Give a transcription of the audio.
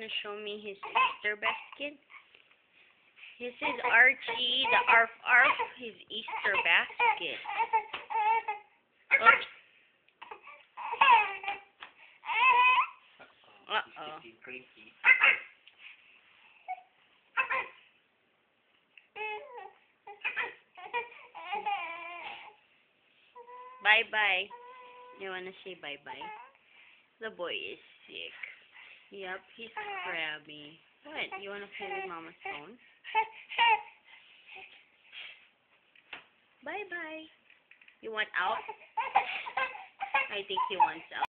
want to show me his Easter basket? This is Archie, the Arf Arf, his Easter basket. Oops. Uh-oh. Bye-bye. You want to say bye-bye? The boy is sick. Yep, he's crabby. What? You want to play with Mama's phone? Bye-bye. You want out? I think he wants out.